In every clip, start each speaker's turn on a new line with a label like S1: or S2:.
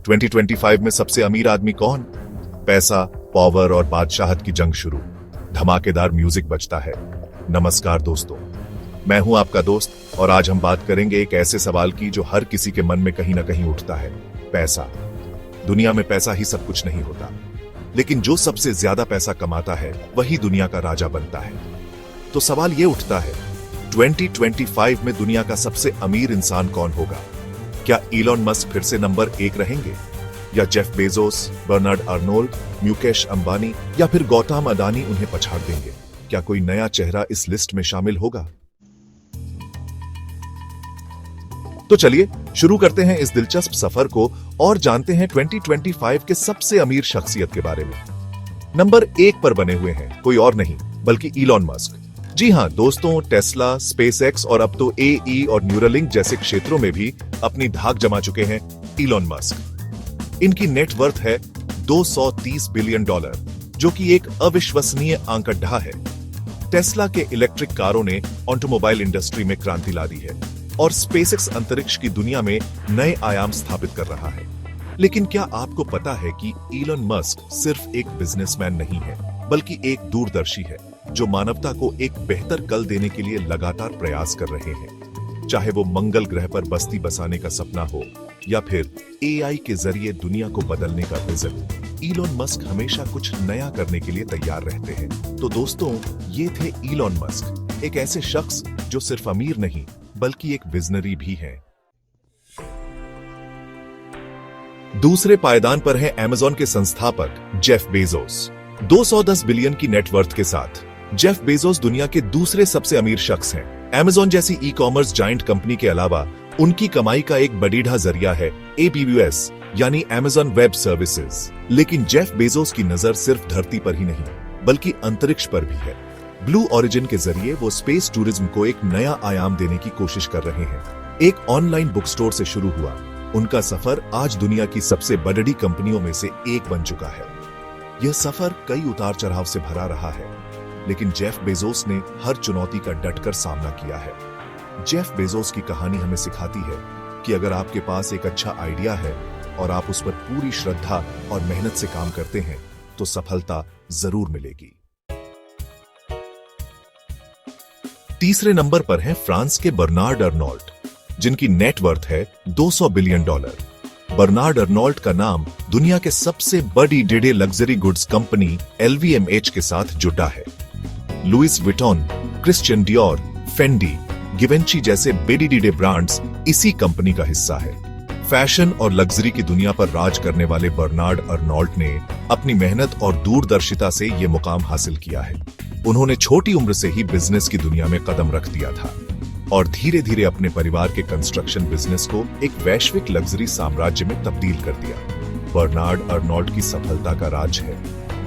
S1: 2025 में सबसे अमीर आदमी कौन? पैसा, पावर और बादशाहत की जंग शुरू। धमाकेदार म्यूजिक बजता है। नमस्कार दोस्तों, मैं हूं आपका दोस्त और आज हम बात करेंगे एक ऐसे सवाल की जो हर किसी के मन में कहीं ना कहीं उठता है। पैसा। दुनिया में पैसा ही सब कुछ नहीं होता, लेकिन जो सबसे ज्यादा पैसा कमाता है वही दुनिया का राजा बनता है। तो सवाल ये उठता है, 2025 में दुनिया का सबसे अमीर इंसान कौन होगा? क्या इलॉन मस्क फिर से नंबर 1 रहेंगे, या Jeff Bezos, Bernard Arnault, Mukesh Ambani या फिर गौतम अदानी उन्हें पछाड़ देंगे? क्या कोई नया चेहरा इस लिस्ट में शामिल होगा? तो चलिए शुरू करते हैं इस दिलचस्प सफर को और जानते हैं 2025 के सबसे अमीर शख्सियत के बारे में। नंबर 1 पर बने हुए हैं कोई और नहीं बल्कि इलॉन मस्क। जी हां दोस्तों, टेस्ला, स्पेसएक्स और अब तो एई और न्यूरालिंक जैसे क्षेत्रों में भी अपनी धाक जमा चुके हैं इलॉन मस्क। इनकी नेट वर्थ है $230 बिलियन, जो कि एक अविश्वसनीय आंकड़ा है। टेस्ला के इलेक्ट्रिक कारों ने ऑटोमोबाइल इंडस्ट्री में क्रांति ला दी है और स्पेसएक्स अंतरिक्ष की दुनिया में नए आयाम स्थापित कर रहा है। लेकिन क्या आपको पता है कि इलॉन मस्क सिर्फ एक बिजनेसमैन नहीं है, बल्कि एक दूरदर्शी है जो मानवता को एक बेहतर कल देने के लिए लगातार प्रयास कर रहे हैं। चाहे वो मंगल ग्रह पर बस्ती बसाने का सपना हो या फिर एआई के जरिए दुनिया को बदलने का विजन, इलॉन मस्क हमेशा कुछ नया करने के लिए तैयार रहते हैं। तो दोस्तों, ये थे इलॉन मस्क, एक ऐसे शख्स जो सिर्फ अमीर नहीं बल्कि एक विजनरी भी है। दूसरे पायदान पर है अमेज़न के संस्थापक जेफ बेजोस। 210 बिलियन की नेटवर्थ के साथ जेफ बेजोस दुनिया के दूसरे सबसे अमीर शख्स हैं। अमेज़न जैसी ई कॉमर्स जायंट कंपनी के अलावा उनकी कमाई का एक बड़ीढ़ा जरिया है AWS यानी अमेज़न वेब सर्विसेज। लेकिन जेफ बेजोस की नजर सिर्फ धरती पर ही नहीं बल्कि अंतरिक्ष पर भी है। ब्लू ओरिजिन के जरिए वो स्पेस टूरिज्म को एक नया आयाम देने की कोशिश कर रहे हैं। एक ऑनलाइन बुक स्टोर से शुरू हुआ उनका सफर आज दुनिया की सबसे बड़ी कंपनियों में से एक बन चुका है। यह सफर कई उतार चढ़ाव से भरा रहा है, लेकिन जेफ बेजोस ने हर चुनौती का डटकर सामना किया है। जेफ बेजोस की कहानी हमें सिखाती है कि अगर आपके पास एक अच्छा आइडिया है और आप उस पर पूरी श्रद्धा और मेहनत से काम करते हैं तो सफलता जरूर मिलेगी। तीसरे नंबर पर हैं फ्रांस के बर्नार्ड अर्नोल्ट, जिनकी नेटवर्थ है $200 बिलियन। बर्नार्ड अर्नोल्ट का नाम दुनिया के सबसे बड़ी डेढ़े लग्जरी गुड्स कंपनी LVMH के साथ जुटा है। Louis Vuitton, Christian Dior, Fendi, Givenchy जैसे बेडी ब्रांड्स इसी कंपनी का हिस्सा है। फैशन और लग्जरी की दुनिया पर राज करने वाले बर्नार्ड अर्नोल्ट ने अपनी मेहनत और दूरदर्शिता से ये मुकाम हासिल किया है। उन्होंने छोटी उम्र से ही बिजनेस की दुनिया में कदम रख दिया था और धीरे धीरे अपने परिवार के कंस्ट्रक्शन बिजनेस को एक वैश्विक लग्जरी साम्राज्य में तब्दील कर दिया। बर्नार्ड अर्नोल्ट की सफलता का राज है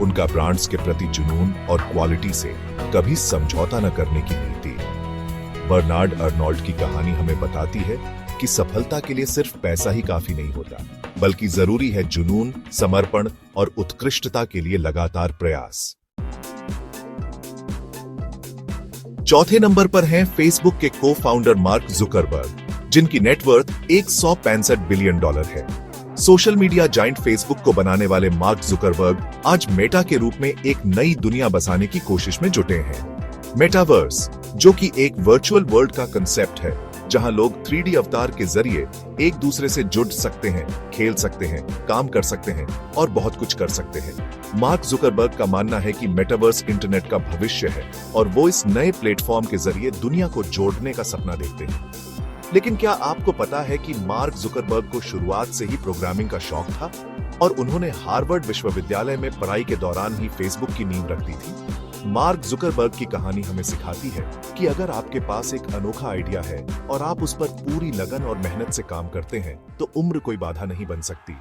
S1: उनका ब्रांड्स के प्रति जुनून और क्वालिटी से कभी समझौता न करने की नीति। बर्नार्ड अर्नोल्ट की कहानी हमें बताती है कि सफलता के लिए सिर्फ पैसा ही काफी नहीं होता, बल्कि जरूरी है जुनून, समर्पण और उत्कृष्टता के लिए लगातार प्रयास। चौथे नंबर पर हैं फेसबुक के को फाउंडर मार्क जुकरबर्ग, जिनकी नेटवर्थ $165 बिलियन है। सोशल मीडिया जायंट फेसबुक को बनाने वाले मार्क जुकरबर्ग आज मेटा के रूप में एक नई दुनिया बसाने की कोशिश में जुटे हैं। मेटावर्स, जो कि एक वर्चुअल वर्ल्ड का कंसेप्ट है जहां लोग 3D अवतार के जरिए एक दूसरे से जुड़ सकते हैं, खेल सकते हैं, काम कर सकते हैं और बहुत कुछ कर सकते हैं। मार्क जुकरबर्ग का मानना है कि मेटावर्स इंटरनेट का भविष्य है और वो इस नए प्लेटफॉर्म के जरिए दुनिया को जोड़ने का सपना देखते हैं। लेकिन क्या आपको पता है कि मार्क जुकरबर्ग को शुरुआत से ही प्रोग्रामिंग का शौक था और उन्होंने हार्वर्ड विश्वविद्यालय में पढ़ाई के दौरान ही फेसबुक की नींव रख दी थी। मार्क जुकरबर्ग की कहानी हमें सिखाती है कि अगर आपके पास एक अनोखा आइडिया है और आप उस पर पूरी लगन और मेहनत से काम करते हैं तो उम्र कोई बाधा नहीं बन सकती।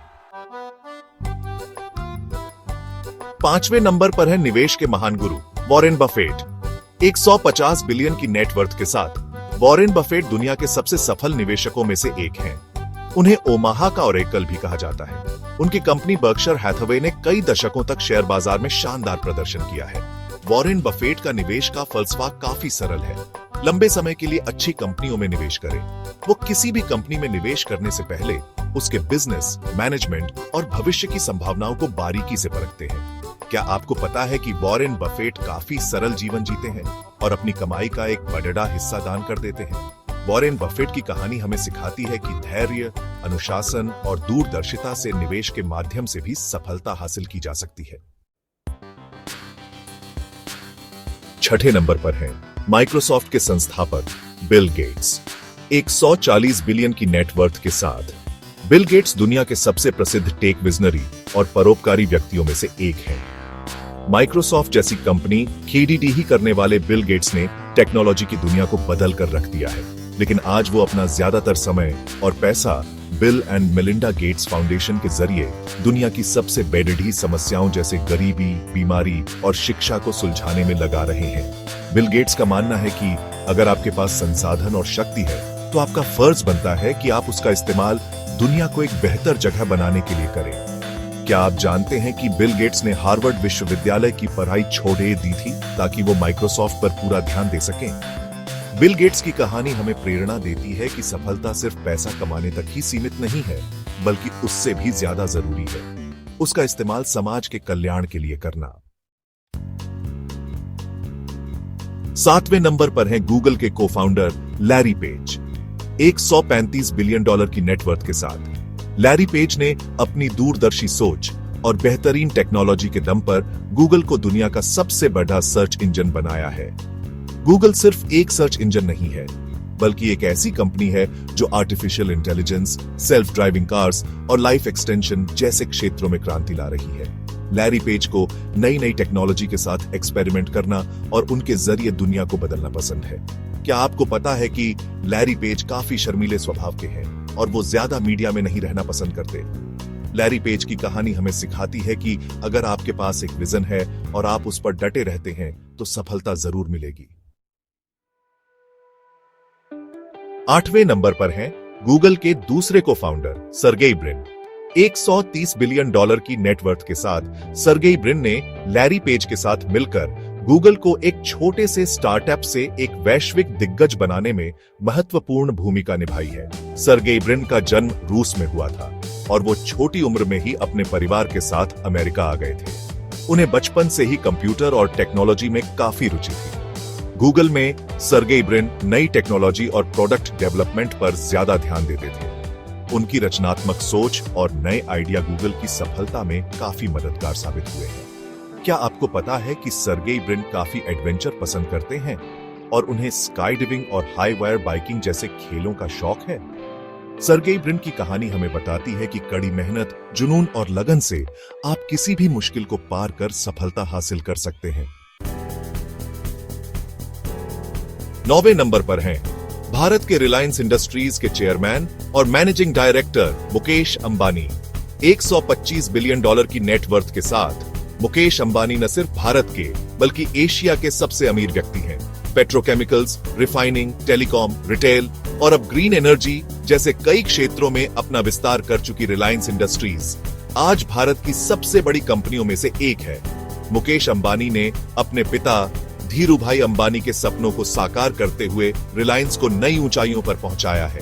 S1: पांचवें नंबर पर है निवेश के महान गुरु वॉरेन बफेट। 150 बिलियन की नेटवर्थ के साथ वॉरेन बफेट दुनिया के सबसे सफल निवेशकों में से एक हैं। उन्हें ओमाहा का ओरेकल भी कहा जाता है। उनकी कंपनी बर्कशायर हैथवे ने कई दशकों तक शेयर बाजार में शानदार प्रदर्शन किया है। वॉरेन बफेट का निवेश का फलसफा काफी सरल है। लंबे समय के लिए अच्छी कंपनियों में निवेश करें। वो किसी भी कंपनी में निवेश करने से पहले उसके बिजनेस, मैनेजमेंट और भविष्य की संभावनाओं को बारीकी से परखते हैं। क्या आपको पता है कि वॉरेन बफेट काफी सरल जीवन जीते हैं और अपनी कमाई का एक बड़ा हिस्सा दान कर देते हैं? वॉरेन बफेट की कहानी हमें सिखाती है कि धैर्य, अनुशासन और दूरदर्शिता से निवेश के माध्यम से भी सफलता हासिल की जा सकती है। छठे नंबर पर हैं माइक्रोसॉफ्ट के संस्थापक बिल गेट्स। 140 बिलियन की नेटवर्थ के साथ बिल गेट्स दुनिया के सबसे प्रसिद्ध टेक विजनरी और परोपकारी व्यक्तियों में से एक हैं। माइक्रोसॉफ्ट जैसी कंपनी केडीडी ही करने वाले बिल गेट्स ने टेक्नोलॉजी की दुनिया को बदल कर रख दिया है, लेकिन आज वो अपना ज्यादातर समय और पैसा bill and Melinda Gates foundation के जरिए दुनिया की सबसे बेडढ़ी समस्याओं जैसे गरीबी, बीमारी और शिक्षा को सुलझाने में लगा रहे हैं। बिल गेट्स का मानना है कि अगर आपके पास संसाधन और शक्ति है तो आपका फर्ज बनता है कि आप उसका इस्तेमाल दुनिया को एक बेहतर जगह बनाने के लिए करें। क्या आप जानते हैं कि बिल गेट्स ने हार्वर्ड विश्वविद्यालय की पढ़ाई छोड़े दी थी ताकि वो माइक्रोसॉफ्ट पर पूरा ध्यान दे सकें? बिल गेट्स की कहानी हमें प्रेरणा देती है कि सफलता सिर्फ पैसा कमाने तक ही सीमित नहीं है, बल्कि उससे भी ज्यादा जरूरी है उसका इस्तेमाल समाज के कल्याण के लिए करना। 7वें नंबर पर है गूगल के co-founder Larry Page. 135 billion dollar की नेटवर्थ के साथ लैरी पेज ने अपनी दूरदर्शी सोच और बेहतरीन टेक्नोलॉजी के दम पर गूगल को दुनिया का सबसे बड़ा सर्च इंजन बनाया है। गूगल सिर्फ एक सर्च इंजन नहीं है, बल्कि एक ऐसी कंपनी है जो artificial intelligence, self driving cars और लाइफ एक्सटेंशन जैसे क्षेत्रों में क्रांति ला रही है। लैरी पेज को नई नई टेक्नोलॉजी के साथ एक्सपेरिमेंट करना और उनके जरिए दुनिया को बदलना पसंद है। क्या आपको पता है कि लैरी पेज काफी शर्मीले स्वभाव के हैं और वो ज्यादा मीडिया में नहीं रहना पसंद करते? लैरी पेज की कहानी हमें सिखाती है कि अगर आपके पास एक विजन है और आप उस पर डटे रहते हैं तो सफलता जरूर मिलेगी। 8वें नंबर पर हैं गूगल के दूसरे को founder Sergey Brin. 130 billion dollar की नेटवर्थ के साथ सर्गेई ब्रिन ने लैरी पेज के साथ मिलकर गूगल को एक छोटे से स्टार्टअप से एक वैश्विक दिग्गज बनाने में महत्वपूर्ण भूमिका निभाई है। सर्गेई ब्रिन का जन्म रूस में हुआ था और वो छोटी उम्र में ही अपने परिवार के साथ अमेरिका आ गए थे। उन्हें बचपन से ही कंप्यूटर और टेक्नोलॉजी में काफी रुचि थी। गूगल में सर्गेई ब्रिन नई टेक्नोलॉजी और प्रोडक्ट डेवलपमेंट पर ज्यादा ध्यान देते थे। उनकी रचनात्मक सोच और नए आइडिया गूगल की सफलता में काफी मददगार साबित हुए हैं। क्या आपको पता है कि सर्गेई ब्रिन काफी एडवेंचर पसंद करते हैं और उन्हें स्काई डाइविंग और हाई वायर बाइकिंग जैसे खेलों का शौक है? सर्गेई ब्रिन की कहानी हमें बताती है कि कड़ी मेहनत, जुनून और लगन से आप किसी भी मुश्किल को पार कर सफलता हासिल कर सकते हैं। 9वें नंबर पर हैं भारत के रिलायंस इंडस्ट्रीज के चेयरमैन और managing director Mukesh Ambani. 125 billion dollar की नेटवर्थ के साथ मुकेश अंबानी न सिर्फ भारत के बल्कि एशिया के सबसे अमीर व्यक्ति हैं। पेट्रोकेमिकल्स, रिफाइनिंग, टेलीकॉम, रिटेल और अब ग्रीन एनर्जी जैसे कई क्षेत्रों में अपना विस्तार कर चुकी रिलायंस इंडस्ट्रीज आज भारत की सबसे बड़ी कंपनियों में से एक है। मुकेश अंबानी ने अपने पिता धीरूभाई अंबानी के सपनों को साकार करते हुए रिलायंस को नई ऊंचाइयों पर पहुंचाया है।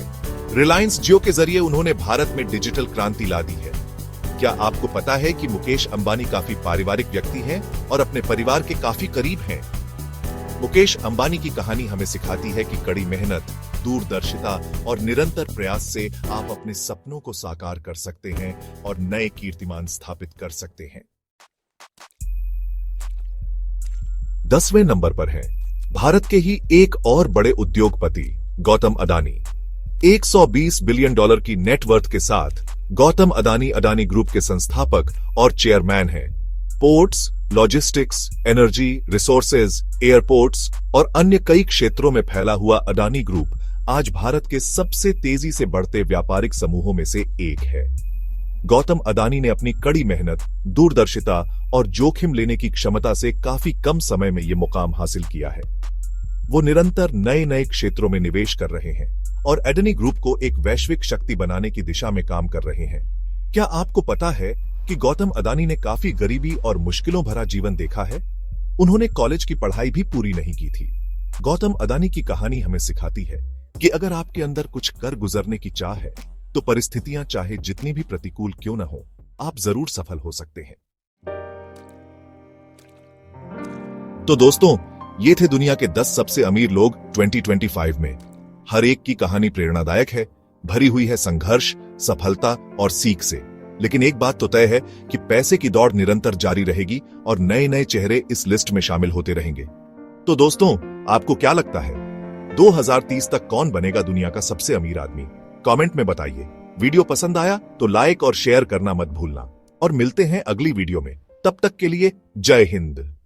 S1: रिलायंस जियो के जरिए उन्होंने भारत में डिजिटल क्रांति ला दी है। क्या आपको पता है कि मुकेश अंबानी काफी पारिवारिक व्यक्ति हैं और अपने परिवार के काफी करीब हैं? मुकेश अंबानी की कहानी हमें सिखाती है कि कड़ी मेहनत, दूरदर्शिता और निरंतर प्रयास से आप अपने सपनों को साकार कर सकते हैं और नए कीर्तिमान स्थापित कर सकते हैं। 10वें नंबर पर है भारत के ही एक और बड़े उद्योगपति गौतम अडानी। 120 बिलियन डॉलर की नेटवर्थ के साथ गौतम अडानी अडानी ग्रुप के संस्थापक और चेयरमैन हैं। Ports, logistics, energy, resources, airports और अन्य कई क्षेत्रों में फैला हुआ अडानी ग्रुप आज भारत के सबसे तेजी से बढ़ते व्यापारिक समूहों में से एक है। गौतम अडानी ने अपनी कड़ी मेहनत, दूरदर्शिता और जोखिम लेने की क्षमता से काफी कम समय में यह मुकाम हासिल किया है। वो निरंतर नए नए क्षेत्रों में निवेश कर रहे हैं और अडानी ग्रुप को एक वैश्विक शक्ति बनाने की दिशा में काम कर रहे हैं। क्या आपको पता है कि गौतम अडानी ने काफी गरीबी और मुश्किलों भरा जीवन देखा है? उन्होंने कॉलेज की पढ़ाई भी पूरी नहीं की थी। गौतम अडानी की कहानी हमें सिखाती है कि अगर आपके अंदर कुछ कर गुजरने की चाह है तो परिस्थितियां चाहे जितनी भी प्रतिकूल क्यों न हो, आप जरूर सफल हो सकते हैं। तो दोस्तों, ये थे दुनिया के 10 सबसे अमीर लोग 2025 में। हर एक की कहानी प्रेरणादायक है, भरी हुई है संघर्ष, सफलता और सीख से। लेकिन एक बात तो तय है कि पैसे की दौड़ निरंतर जारी रहेगी और नए नए चेहरे इस लिस्ट में शामिल होते रहेंगे। तो दोस्तों, आपको क्या लगता है 2030 तक कौन बनेगा दुनिया का सबसे अमीर आदमी? कमेंट में बताइए। वीडियो पसंद आया तो लाइक और शेयर करना मत भूलना। और मिलते हैं अगली वीडियो में। तब तक के लिए जय हिंद।